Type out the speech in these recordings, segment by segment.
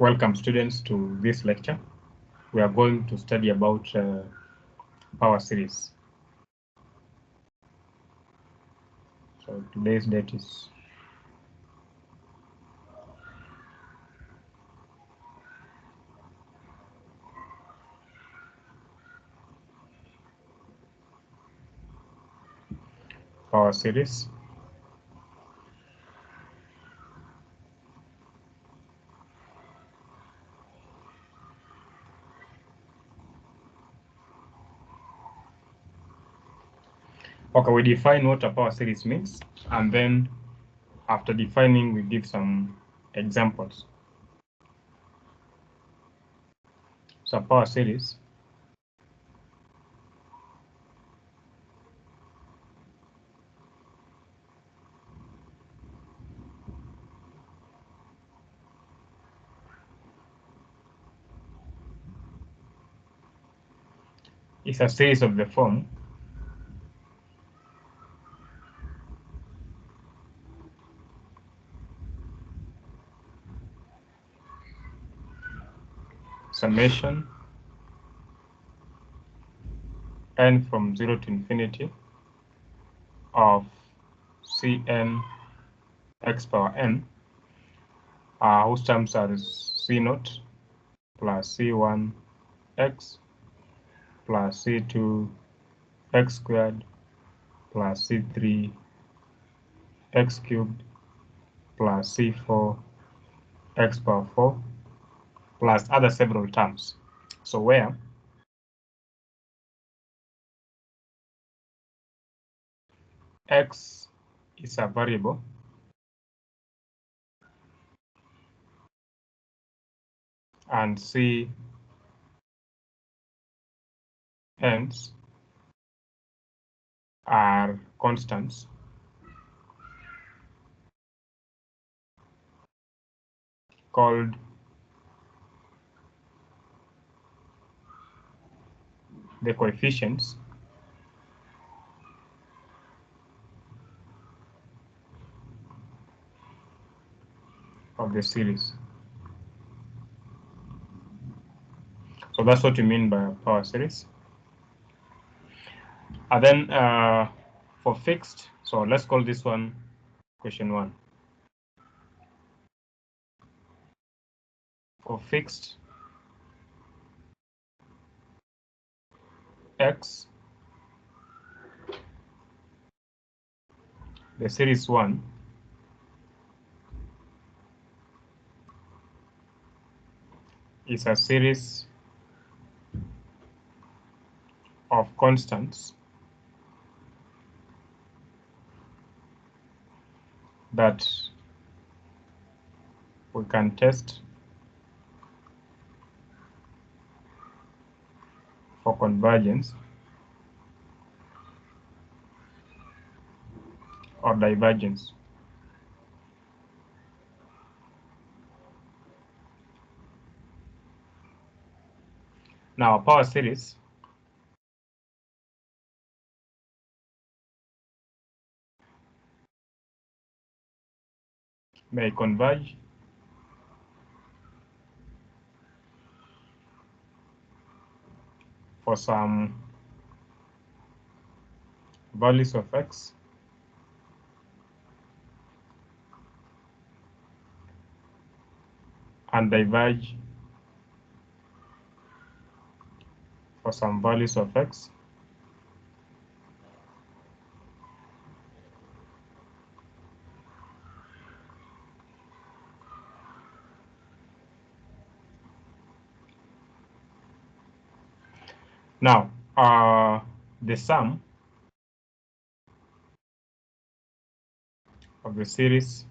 Welcome students to this lecture. We are going to study about power series. So today's date is power series. Okay, we define what a power series means, and then after defining, we give some examples. So power series is a series of the form summation n from 0 to infinity of Cn x power n, whose terms are C0 plus C1 x plus C2 x squared plus C3 x cubed plus C4 x power 4 plus other several terms. So where x is a variable and C n's are constants, called the coefficients of the series. So that's what you mean by a power series. And then for fixed, so let's call this one question 1. For fixed x, the series 1 is a series of constants that we can test for convergence or divergence. Now, a power series may converge for some values of x and diverge for some values of x now the sum of the series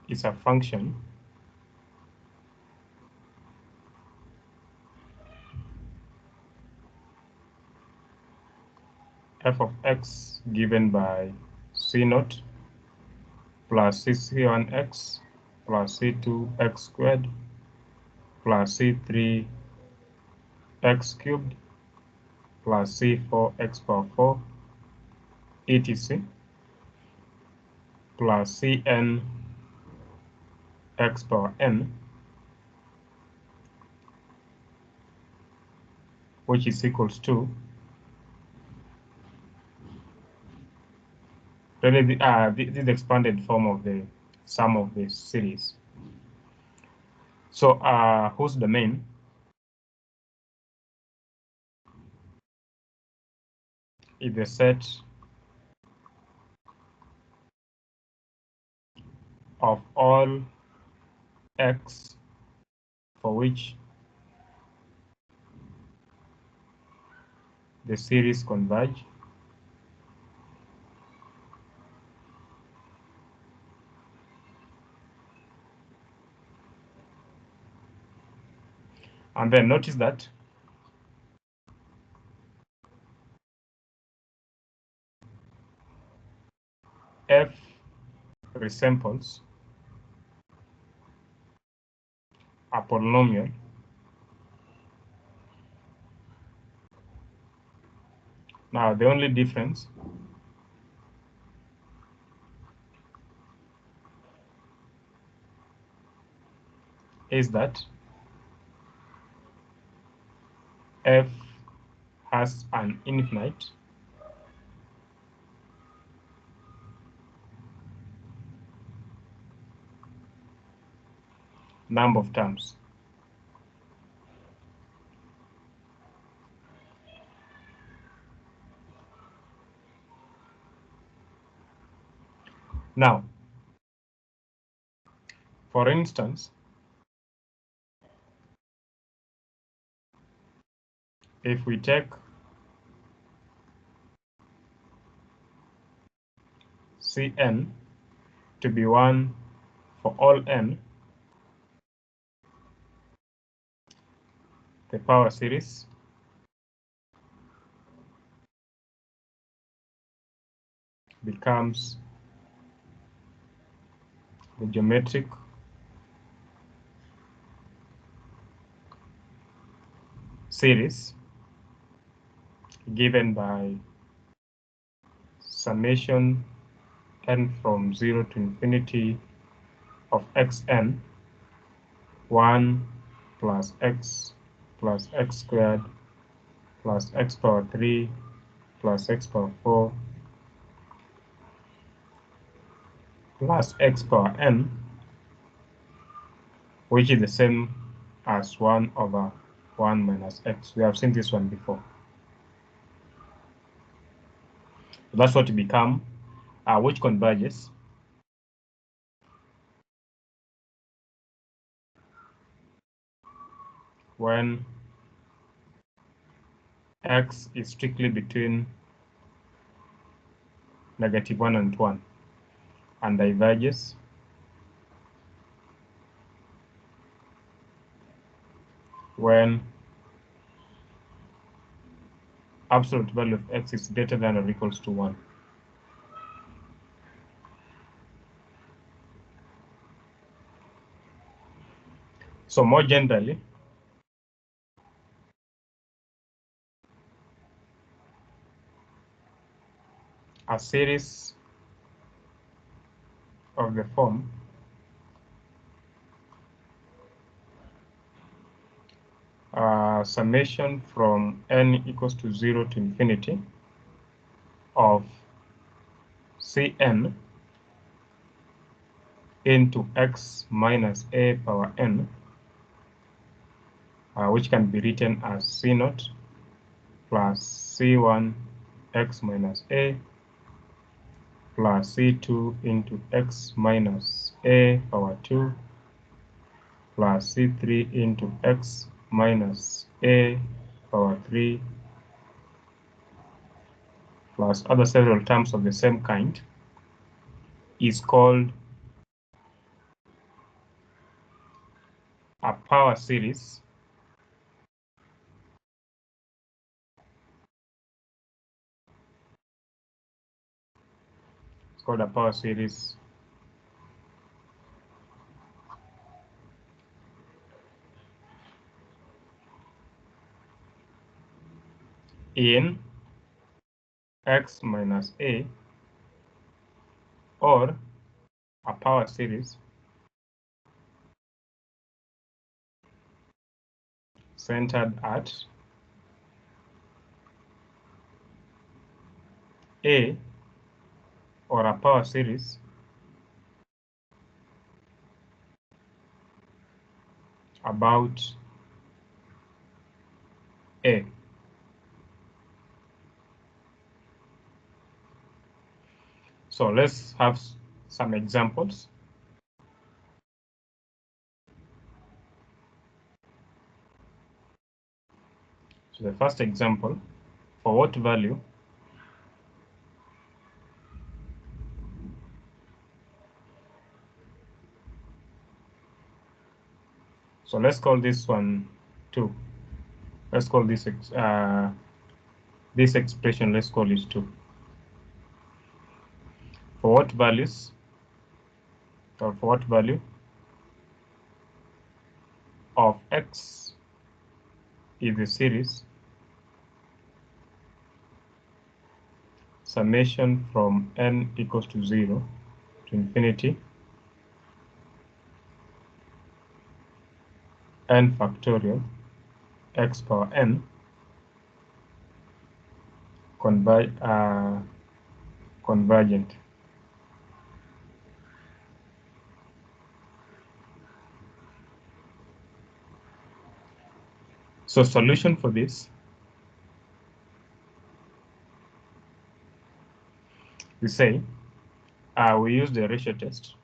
is a function f of x given by C0 plus C1x plus C2x squared plus C3 x cubed plus C4 x power 4 etc plus Cn x power n, which is equals to really this expanded form of the sum of the series. So whose domain is the set of all x for which the series converge, and then notice that f resembles a polynomial Now, the only difference is that f has an infinite number of terms. Now, for instance, if we take Cn to be 1 for all n, the power series becomes the geometric series given by summation n from 0 to infinity of xn, 1 plus x squared plus x power 3 plus x power 4 plus x power n, which is the same as 1 over 1 minus x. We have seen this one before. So that's what it become, which converges when x is strictly between -1 and 1, and diverges when absolute value of x is greater than or equals to 1. So more generally, a series of the form summation from n equals to 0 to infinity of Cn into x minus a power n, which can be written as C0 plus C1 x minus a plus C2 into x minus a power 2 plus C3 into x minus a power 3 plus other several terms of the same kind is called a power series in x minus a, or a power series centered at A, or a power series about A. So let's have some examples. So the first example, for what value so let's call this one 2. Let's call this expression, let's call it 2. For what values, or for what value of x is the series summation from n equals to 0 to infinity n factorial x power n convergent. So solution for this, we say we use the ratio test.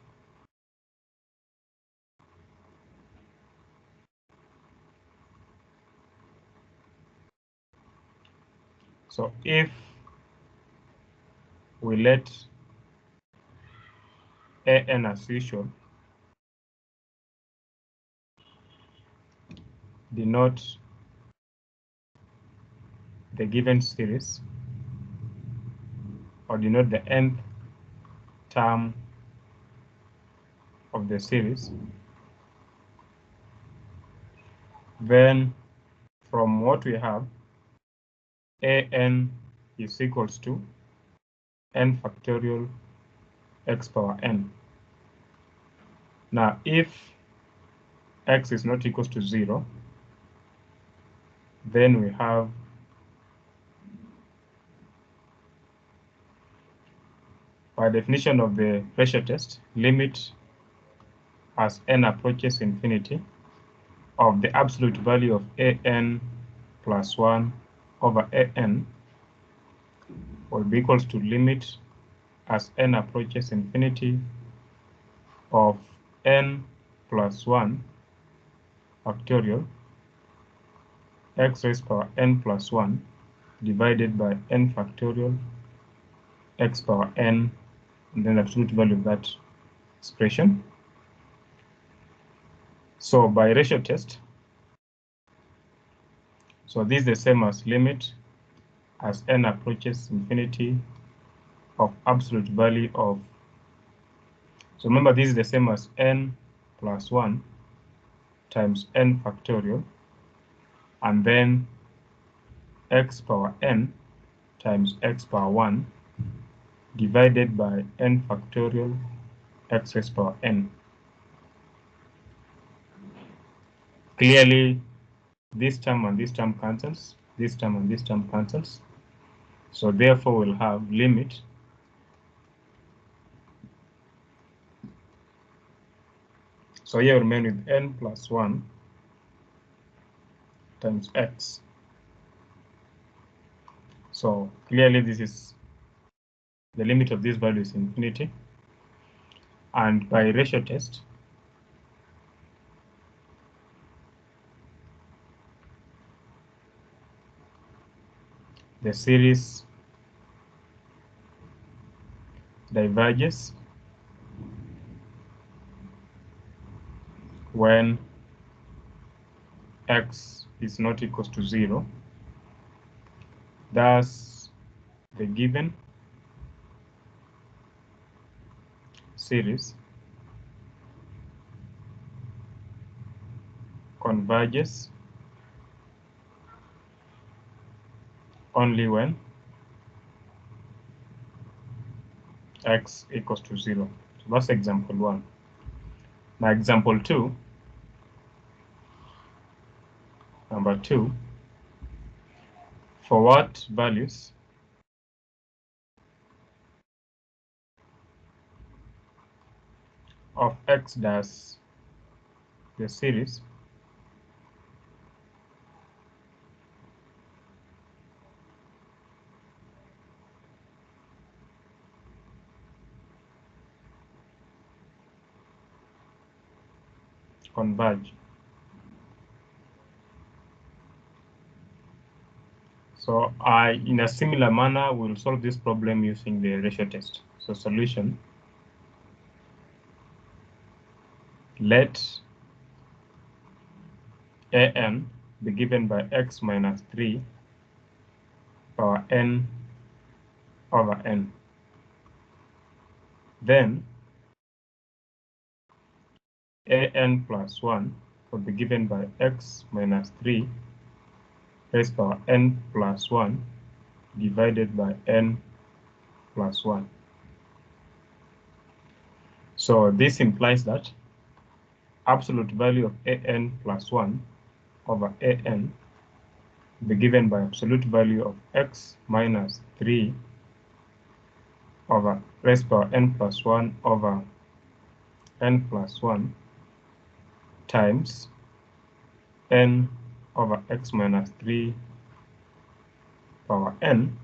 So if we let an as usual denote the given series, or denote the nth term of the series, then from what we have, an is equals to n factorial x power n. Now, if x is not equals to 0, then we have by definition of the ratio test, limit as n approaches infinity of the absolute value of an plus 1 over an will be equals to limit as n approaches infinity of n plus 1 factorial x raised power n plus 1 divided by n factorial x power n, and then the absolute value of that expression. So by ratio test, so this is the same as limit as n approaches infinity of absolute value of, so remember this is the same as n plus 1 times n factorial, and then x power n times x power 1 divided by n factorial x raised power n. Clearly, this term and this term cancels, this term and this term cancels. So therefore, we'll have limit so here we remain with n plus 1 times x. So clearly, this is the limit of this value is infinity. And by ratio test, the series diverges when x is not equals to 0. Thus, the given series converges only when x equals to 0. So that's example 1. Now example 2, Number 2, for what values of x does the series converge? So in a similar manner, we'll solve this problem using the ratio test. So solution, let an be given by x minus 3 power n over n. Then an plus 1 will be given by x minus 3 raised power n plus 1 divided by n plus 1. So this implies that absolute value of an plus 1 over an will be given by absolute value of x minus 3 over raised power n plus 1 over n plus 1 times n over x minus 3 power n,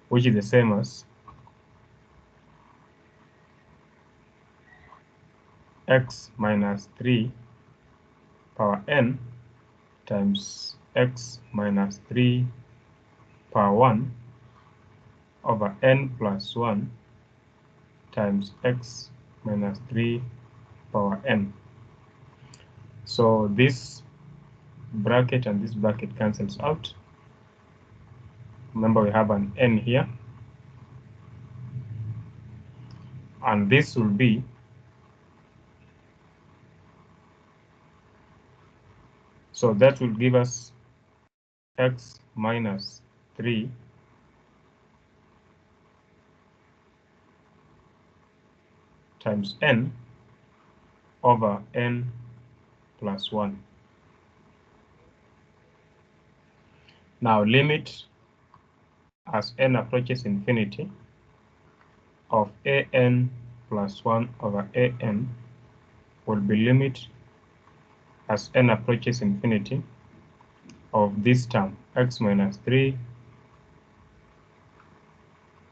which is the same as x minus 3 power n times x minus 3 power 1 over n plus 1 times x minus 3 power n. So this bracket and this bracket cancels out. Remember, we have an n here, and this will be so that will give us x minus 3 times n over n plus 1. Now limit as n approaches infinity of an plus 1 over an will be limit as n approaches infinity of this term x minus 3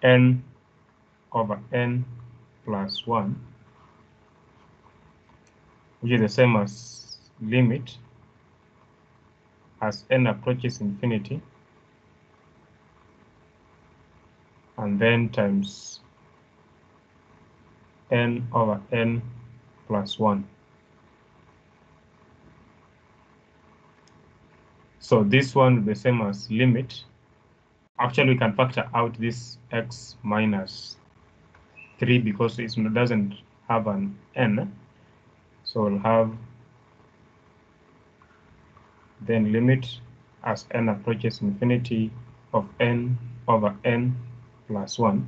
n over n plus 1, which is the same as limit as n approaches infinity and then times n over n plus 1. So this one will be the same as limit. Actually, we can factor out this x minus 3 because it doesn't have an n. So we'll have then limit as n approaches infinity of n over n plus 1,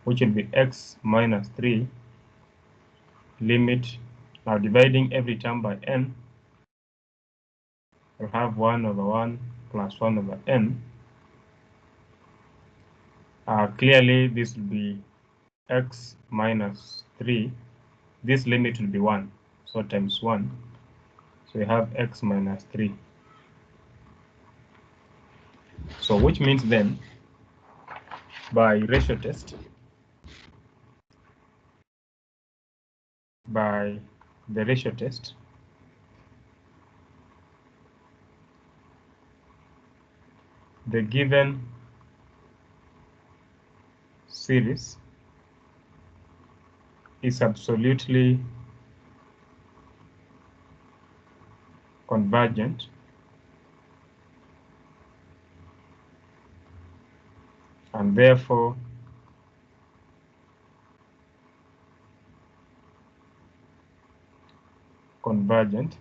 which will be x minus 3 limit. Now dividing every term by n, we'll have 1 over 1 plus 1 over n. Clearly, this will be x minus 3. This limit will be 1, so times 1. So we have x minus 3. So which means then, by ratio test, by the ratio test, the given series is absolutely convergent and therefore convergent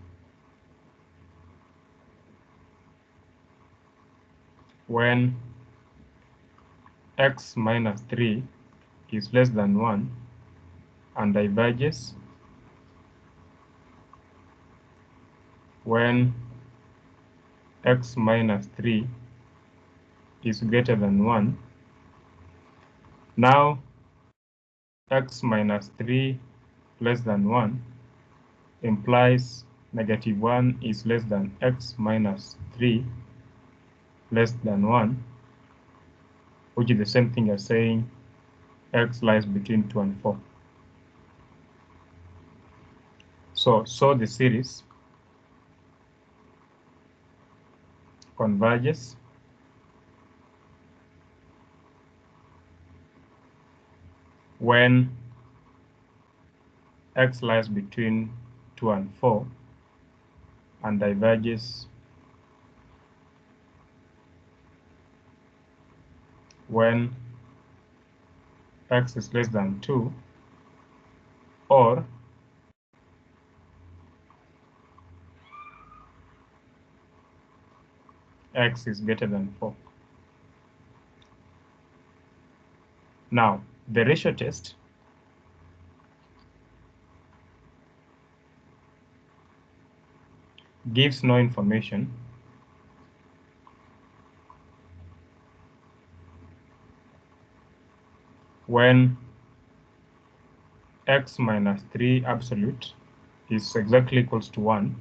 when x minus 3 is less than 1 and diverges when x minus 3 is greater than 1, now x minus 3 less than 1 implies negative 1 is less than x minus 3 less than 1, which is the same thing as saying x lies between 2 and 4. So the series converges when x lies between 2 and 4 and diverges when x is less than 2 or x is greater than 4. Now, the ratio test gives no information when x minus 3 absolute is exactly equals to 1.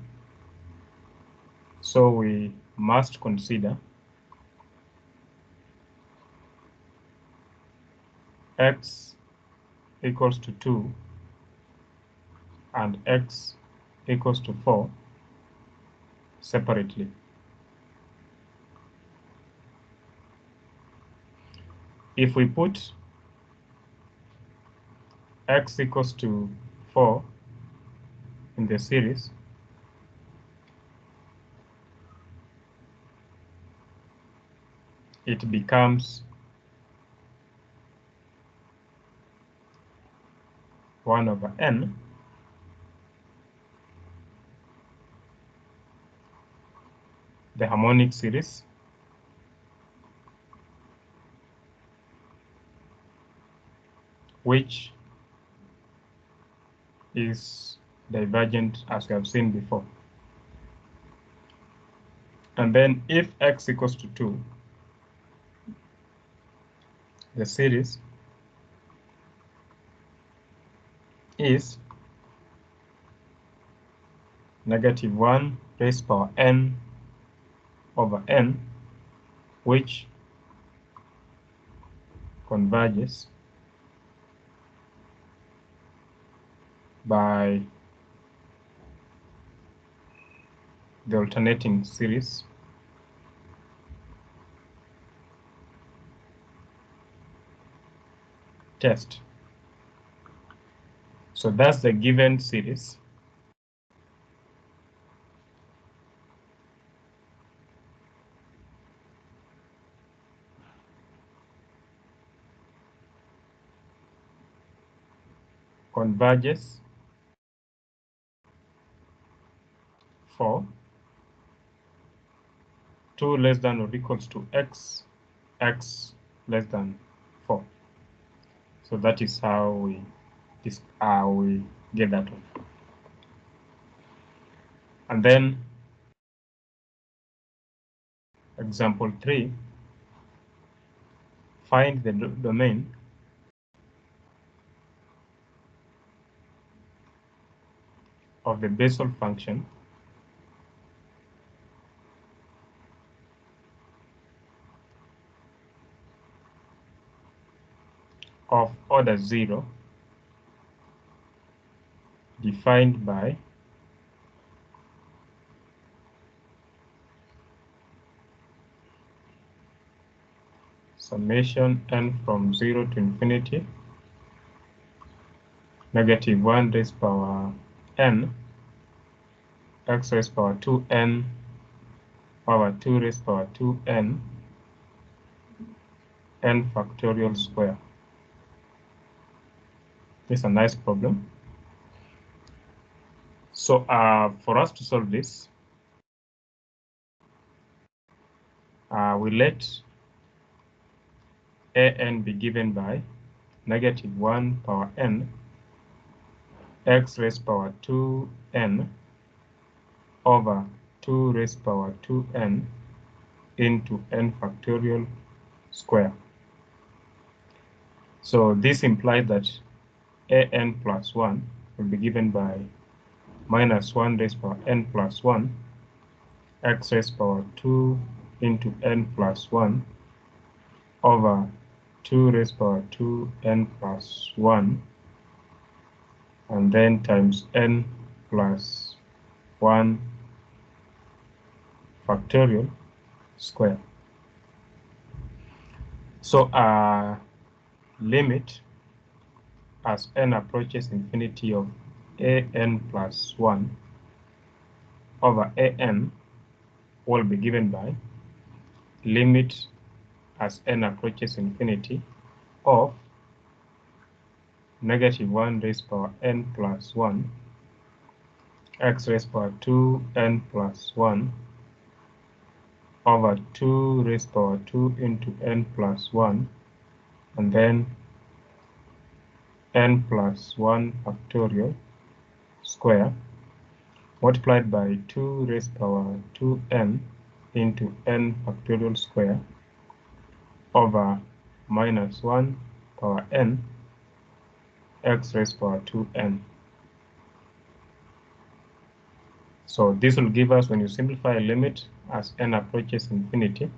So we must consider x equals to 2 and x equals to 4 separately. If we put x equals to 4 in the series, it becomes 1 over n the harmonic series which is divergent as we have seen before. And then if x equals to 2, the series is negative 1 raised power n over n, which converges by the alternating series test. So that's the given series. Converges for 2 less than or equals to x, x less than 4. So that is how we get that one. And then example 3, find the domain of the Bessel function of order 0 defined by summation n from 0 to infinity negative 1 raised power n x raised power 2n power 2 raised power 2n n factorial square. This is a nice problem. So for us to solve this, we let an be given by negative 1 power n x raised power 2n over 2 raised power 2n into n factorial square. So this implies that an plus 1 will be given by minus 1 raised power n plus 1 x raised power 2 into n plus 1 over 2 raised power 2 n plus 1 and then times n plus 1 factorial square. So our limit as n approaches infinity of an plus 1 over an will be given by limit as n approaches infinity of negative 1 raised power n plus 1 x raised power 2 n plus 1 over 2 raised power 2 into n plus 1 and then n plus 1 factorial square multiplied by 2 raised power 2n into n factorial square over minus 1 power n x raised power 2n. So this will give us, when you simplify a limit as n approaches infinity,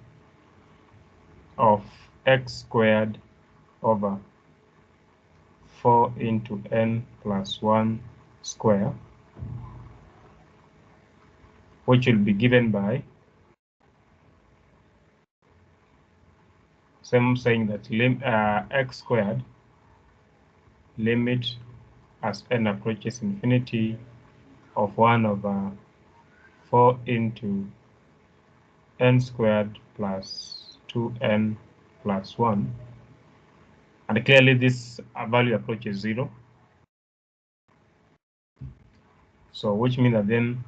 of x squared over 4 into n plus 1 square, which will be given by saying that x squared limit as n approaches infinity of 1 over 4 into n squared plus 2n plus 1, and clearly this value approaches 0, so which means that then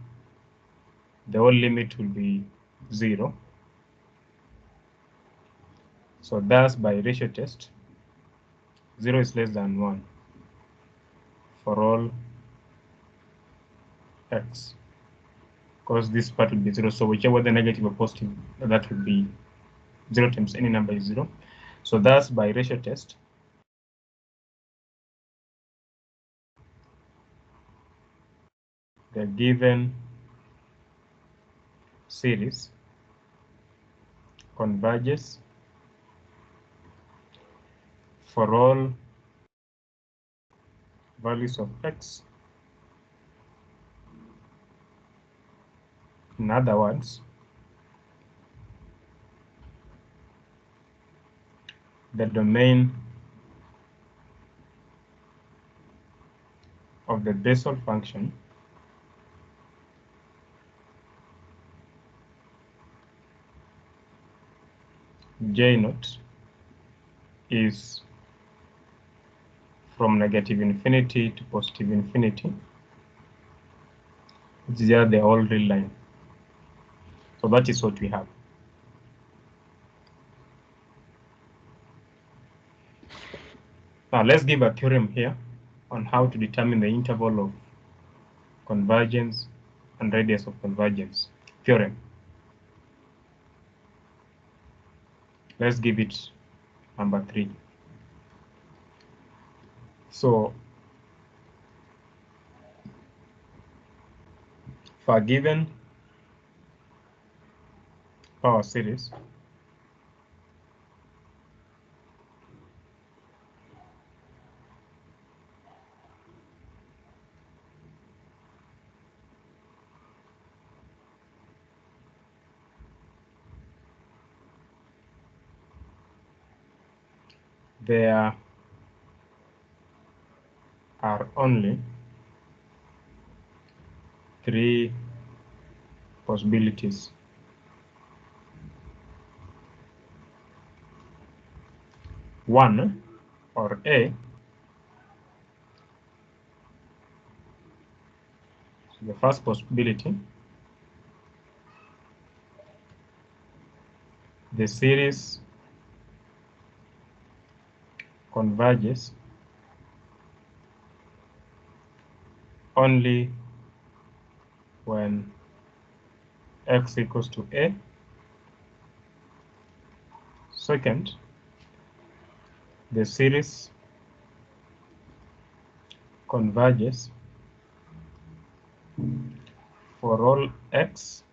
the whole limit will be 0. So thus by ratio test 0 is less than 1 for all x, because this part will be 0, so whichever the negative or positive, that will be 0 times any number is 0. So thus by ratio test the given series converges for all values of x. In other words, the domain of the basal function j naught is from negative infinity to positive infinity. It's just the whole real line. So that is what we have. Now let's give a theorem here on how to determine the interval of convergence and radius of convergence. Theorem. Let's give it number 3. So for a given power series, there are only 3 possibilities. One, or A, so the first possibility, the series converges only when x equals to a. Second, the series converges for all x.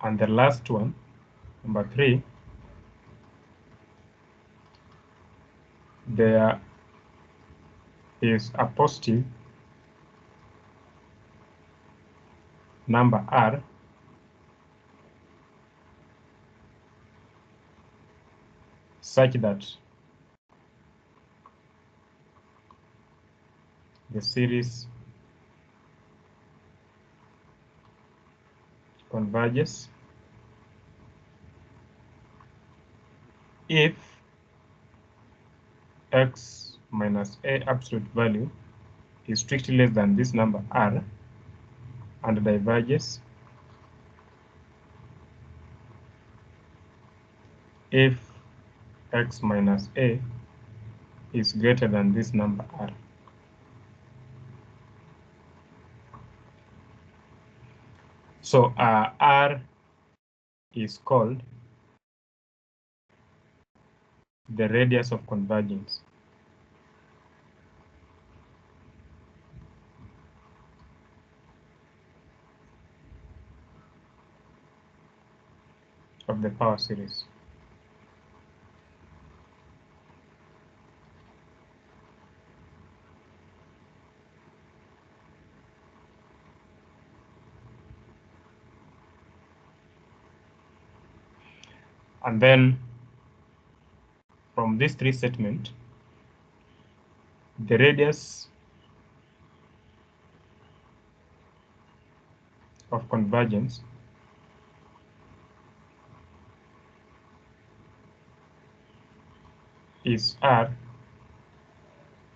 And the last one, number 3, there is a positive number r such that the series converges if x minus a absolute value is strictly less than this number r and diverges if x minus a is greater than this number r. So r is called the radius of convergence. Of the power series. And then from these three statements, the radius of convergence is r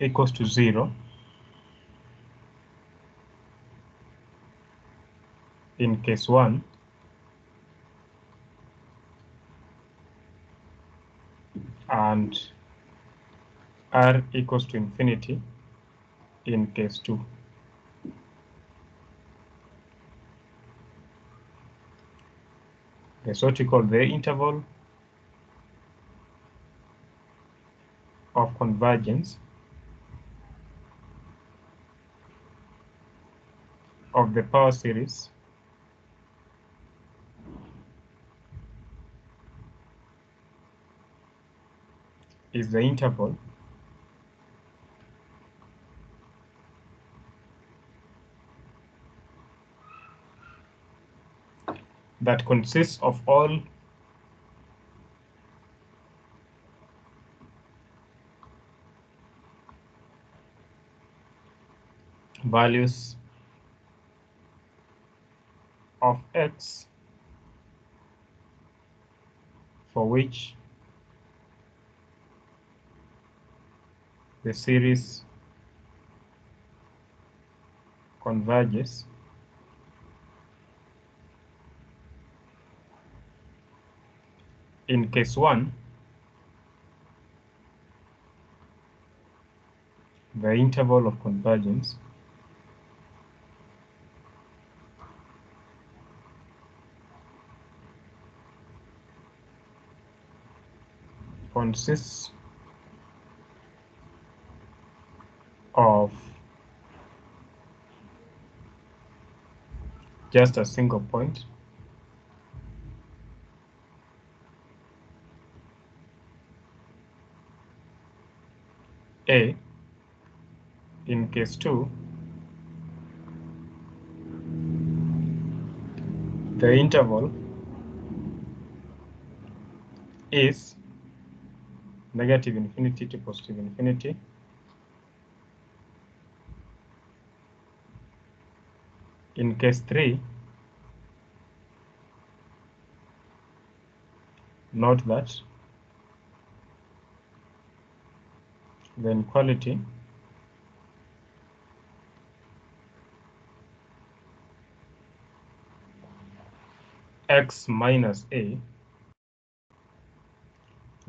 equals to 0 in case 1 and r equals to infinity in case 2. That's what we call the interval of convergence of the power series is the interval that consists of all values of x for which the series converges in case 1. The interval of convergence consists of just a single point a. In case 2, the interval is negative infinity to positive infinity. In case 3, note that the inequality x minus a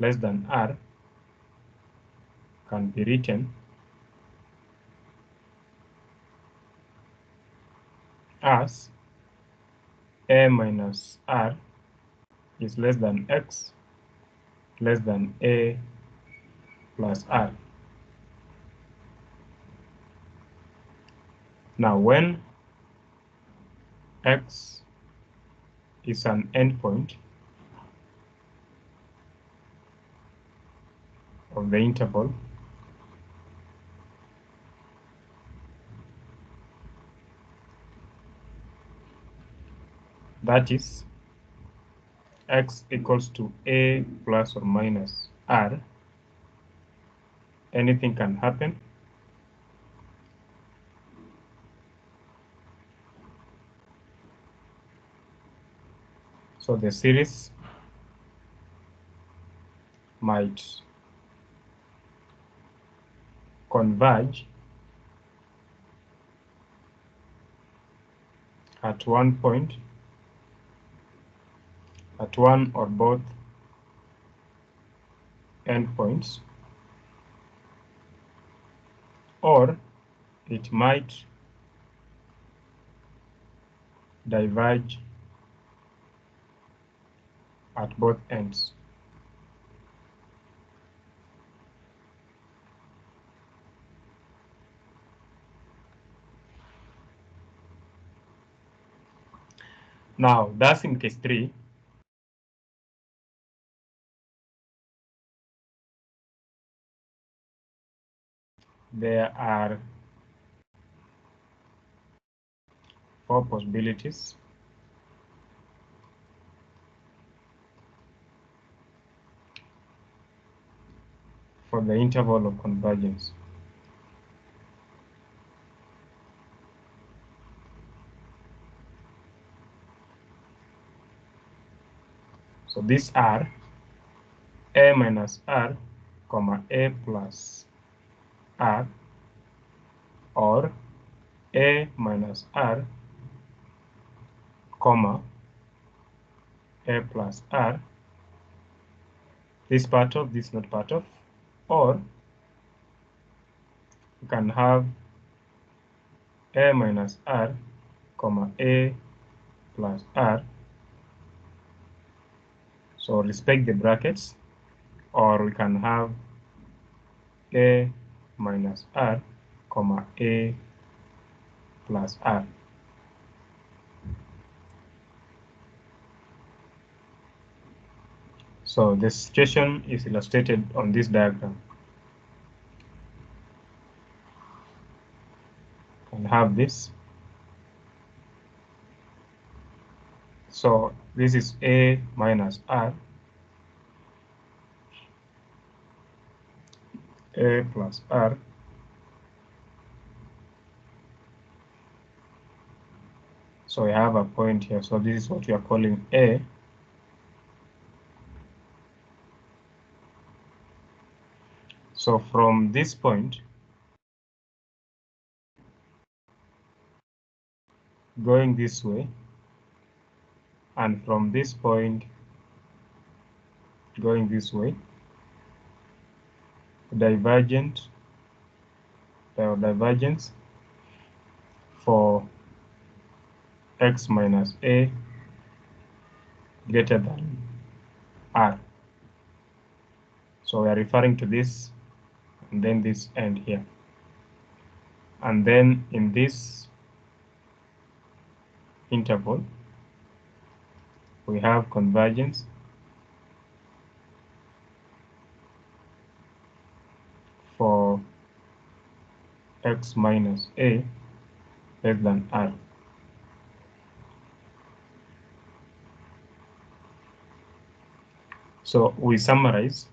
less than r can be written as a minus r is less than x less than a plus r. Now, when x is an endpoint of the interval, that is x equals to a plus or minus r, anything can happen. So the series might converge at one point, at one or both endpoints, or it might diverge at both ends. Now, that's in case 3. There are 4 possibilities. For the interval of convergence. So these are a minus r, comma a plus r, or a minus r, comma a plus r, this part of, this not part of, or you can have a minus r, comma a plus r. So respect the brackets, or we can have a minus r, comma a plus r. So the situation is illustrated on this diagram. And have this. So this is a minus r, a plus r, so we have a point here. So this is what we are calling a. So from this point, going this way, and from this point, going this way, divergence for x minus a greater than r. So we are referring to this, and then this end here. And then in this interval, we have convergence for x minus a less than r. So we summarize.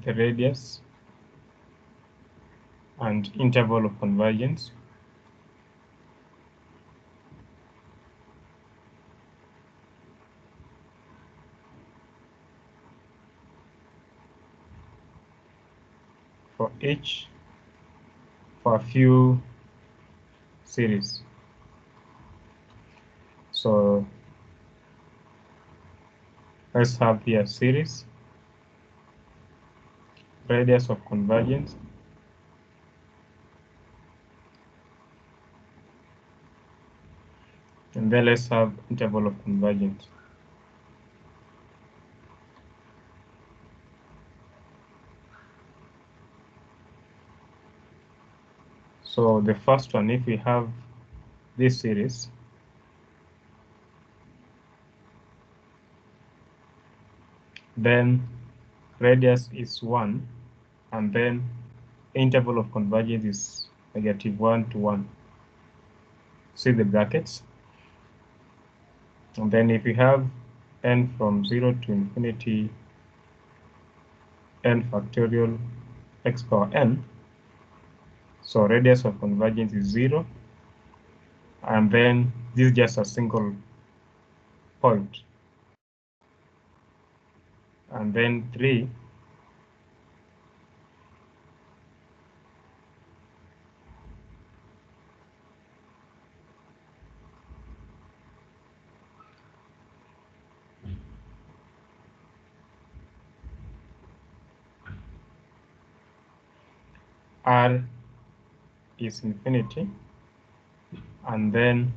The radius and interval of convergence for a few series. So let's have here series radius of convergence and then let's have interval of convergence. So the first one, if we have this series, then radius is 1, and then interval of convergence is -1 to 1. See the brackets? And then if we have n from 0 to infinity, n factorial x power n, so radius of convergence is 0, and then this is just a single point. And then 3 r is infinity, and then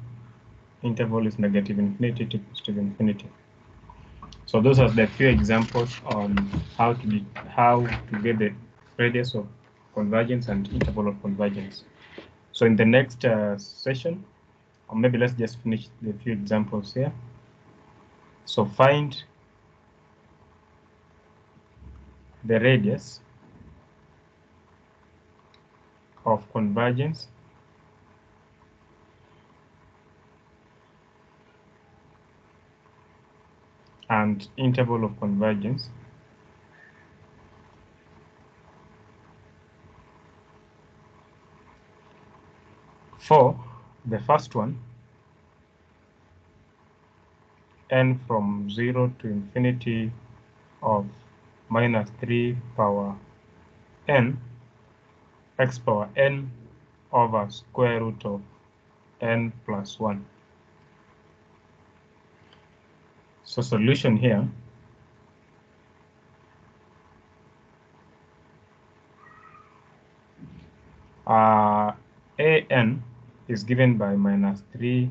interval is -infinity to positive infinity. So those are the few examples on how to get the radius of convergence and interval of convergence. So in the next session, or maybe let's just finish the few examples here. So find the radius of convergence and interval of convergence for the first one, n from 0 to infinity of -3 power n x power n over square root of n plus 1. So solution here, an is given by -3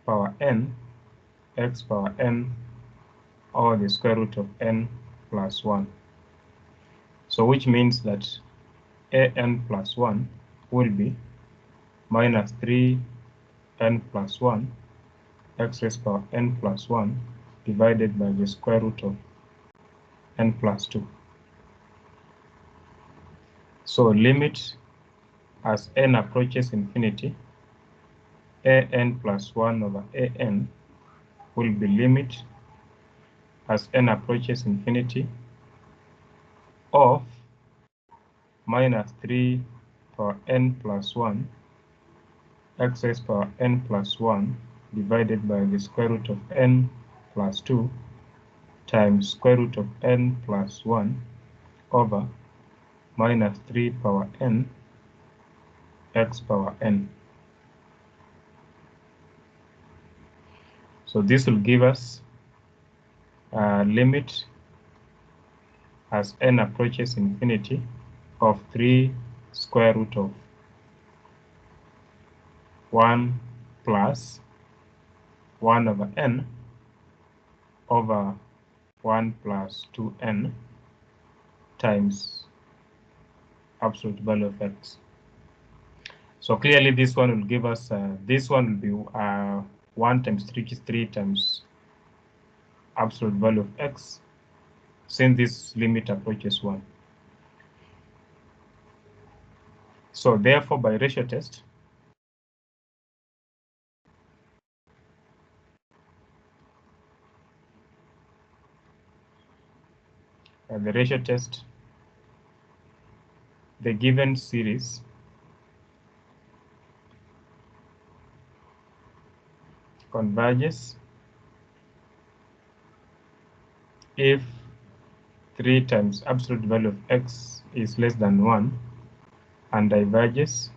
power n x power n over the square root of n plus 1. So which means that an plus 1 will be -3 n plus 1 x raised power n plus 1 divided by the square root of n plus 2. So limit as n approaches infinity, an plus 1 over an will be limit as n approaches infinity of -3 power n plus 1 x raised power n plus 1 divided by the square root of n plus 2 times square root of n plus 1 over -3 power n x power n. So this will give us a limit as n approaches infinity of 3 square root of 1 plus 1 over n over 1 plus 2n times absolute value of x. So clearly this one will give us, this one will be 1 times 3, which is 3 times absolute value of x, since this limit approaches 1. So therefore, by ratio test, the ratio test, the given series converges if 3 times absolute value of x is less than 1, and diverges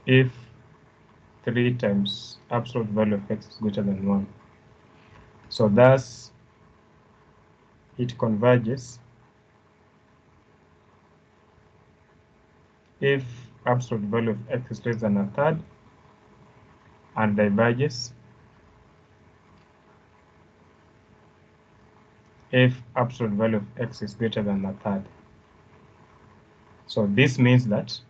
if 3 times absolute value of x is greater than 1. So thus it converges if absolute value of x is less than a third, and diverges if absolute value of x is greater than a third. So this means that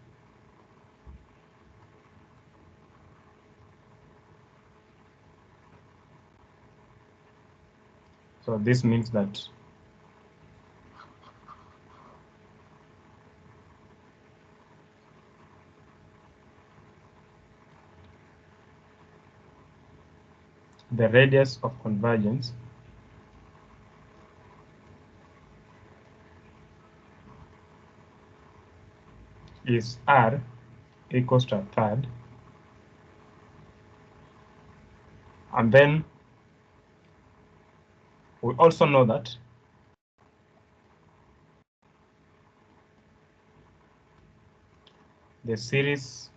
the radius of convergence is r equals to a third, and then we also know that the series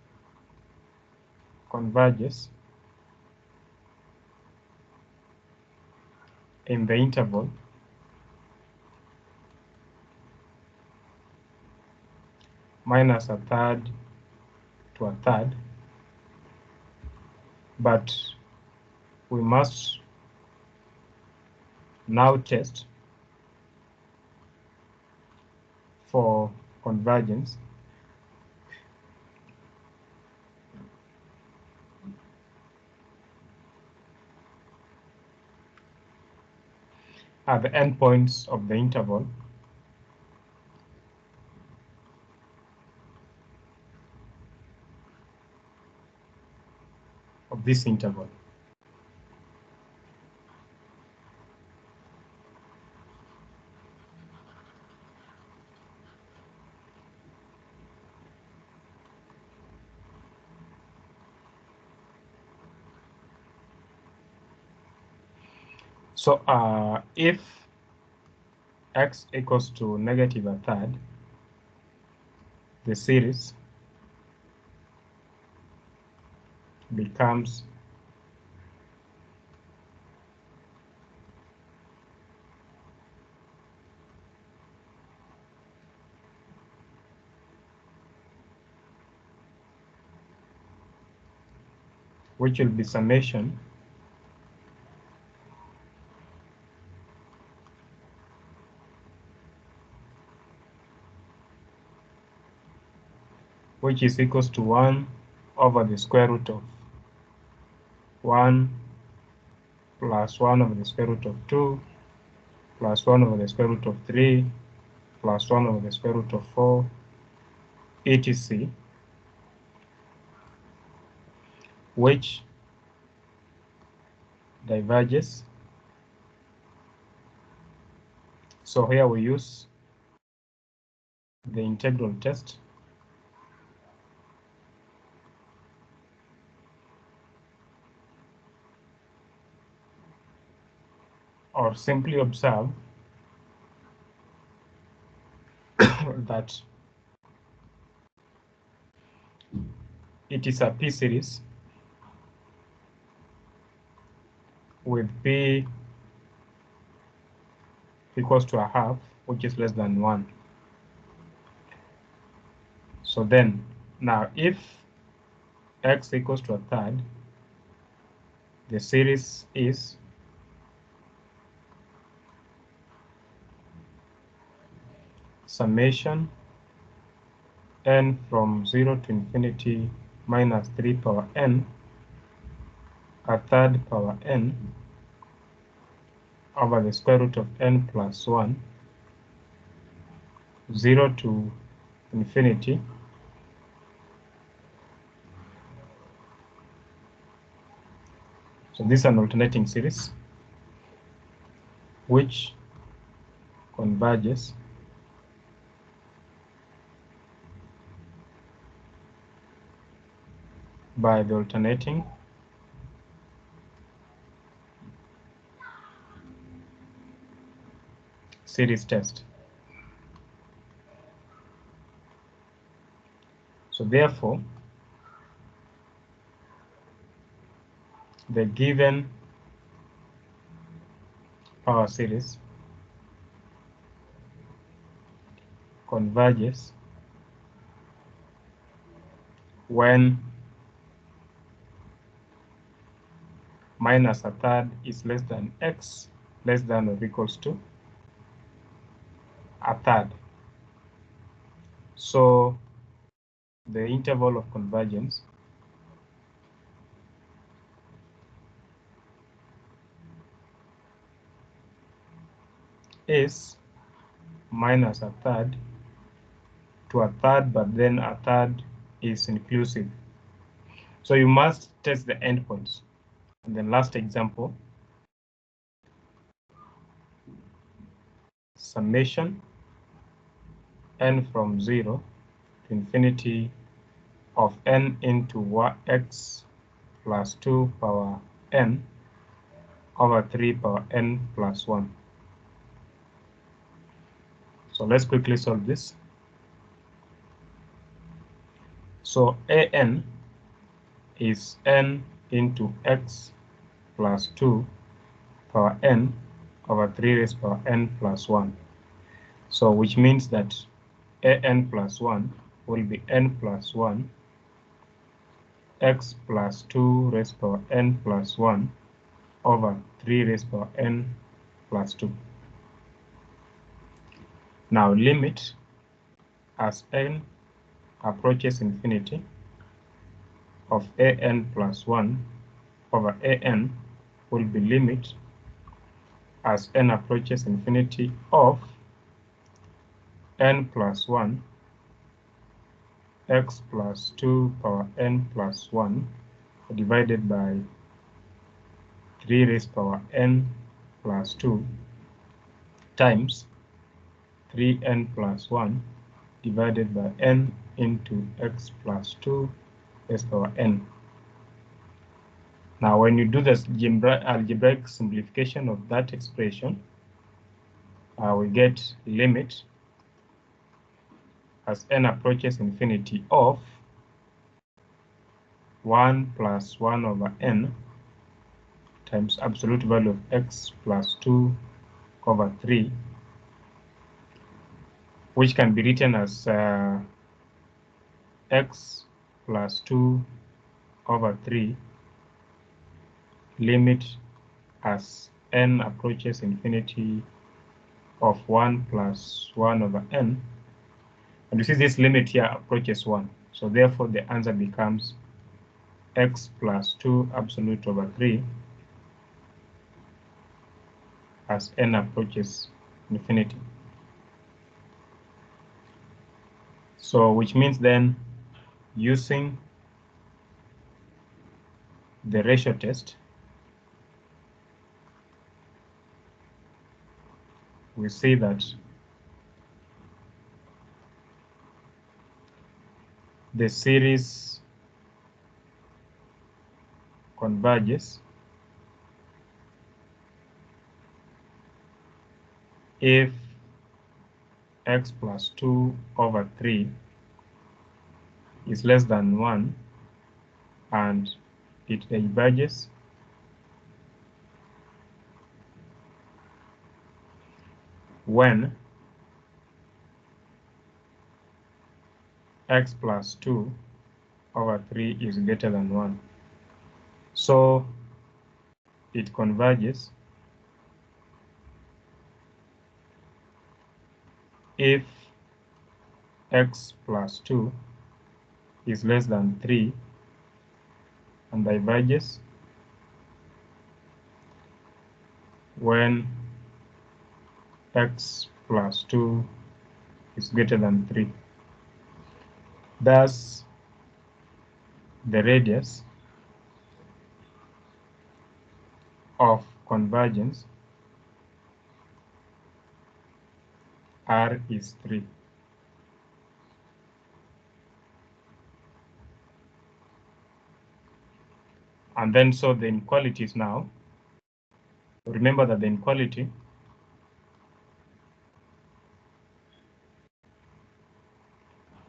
converges in the interval minus a third to a third, but we must now test for convergence at the endpoints of the interval of this interval. So if x equals to negative a third, the series becomes which will be summation which is equals to 1 over the square root of 1 plus 1 over the square root of 2 plus 1 over the square root of 3 plus 1 over the square root of 4, etc., which diverges. So here we use the integral test, or simply observe that it is a p-series with p equals to a half, which is less than 1. So then, now if x equals to a third, the series is summation n from 0 to infinity minus 3 power n, a third power n, over the square root of n plus 1, 0 to infinity So this is an alternating series which converges by the alternating series test. So therefore, the given power series converges when minus a third is less than x less than or equals to a third. So the interval of convergence is minus a third to a third, but then a third is inclusive. So you must test the endpoints. And the last example, summation n from 0 to infinity of n into x plus 2 power n over 3 power n plus 1. So let's quickly solve this. So an is n into x plus 2 power n over 3 raised power n plus 1. So which means that an plus 1 will be n plus 1 x plus 2 raised power n plus 1 over 3 raised power n plus 2. Now limit as n approaches infinity of an plus 1 over an will be limit as n approaches infinity of n plus 1 x plus 2 power n plus 1 divided by 3 raised power n plus 2 times 3n plus 1 divided by n into x plus 2 raised power n. Now when you do this algebraic simplification of that expression, we get limit as n approaches infinity of 1 plus 1 over n times absolute value of x plus 2 over 3, which can be written as x plus 2 over 3 limit as n approaches infinity of 1 plus 1 over n. And you see this limit here approaches 1. So therefore the answer becomes x plus 2 absolute over 3 as n approaches infinity. So which means then, using the ratio test, we see that the series converges if x plus 2 over 3 is less than 1 and it diverges when x plus 2 over 3 is greater than 1. So it converges if x plus 2 is less than 3 and diverges when x plus 2 is greater than 3. Thus, the radius of convergence R is 3. And then so the inequalities now, remember that the inequality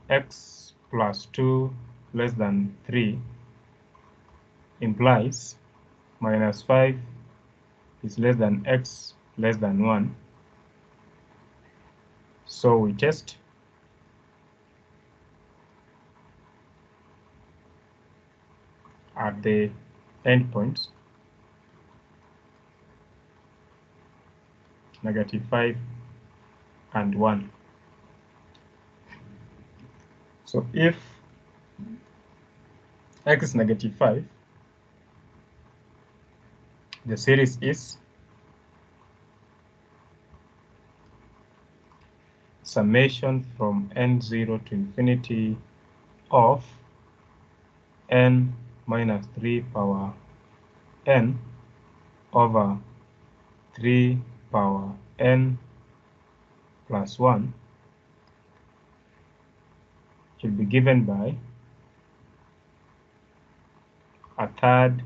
x plus 2 less than 3 implies minus 5 is less than x less than 1. So we test are the endpoints, -5 and 1. So if x is -5, the series is summation from n0 to infinity of n minus 3 power n over 3 power n plus 1 should be given by a third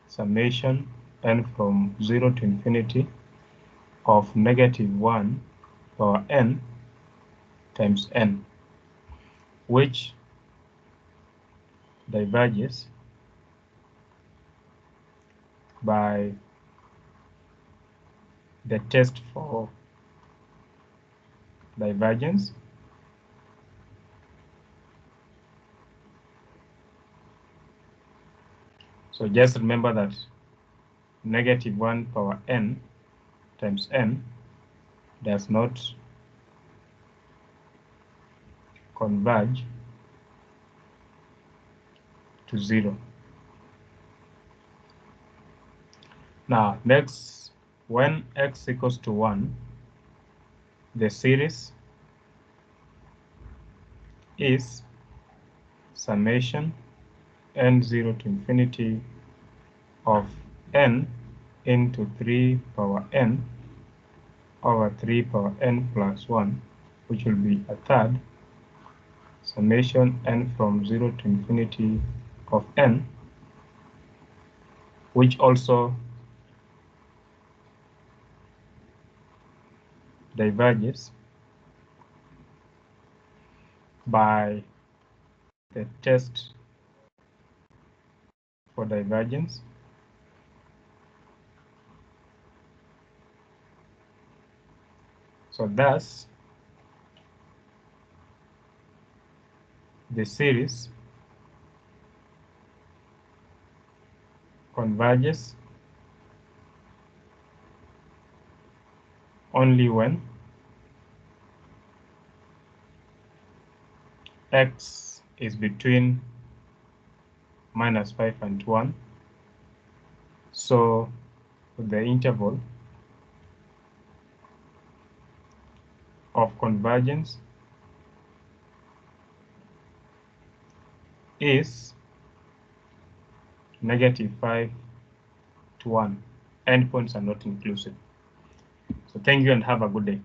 summation n from 0 to infinity of -1 power n times n, which diverges by the test for divergence. So just remember that -1 power n times n does not converge to 0. Now, next, when x equals to 1, the series is summation n0 to infinity of n into 3 power n over 3 power n plus 1, which will be a third summation n from 0 to infinity of n, which also diverges by the test for divergence. So thus, the series converges only when x is between -5 and 1. So the interval of convergence is -5 to 1. Endpoints are not inclusive. So thank you and have a good day.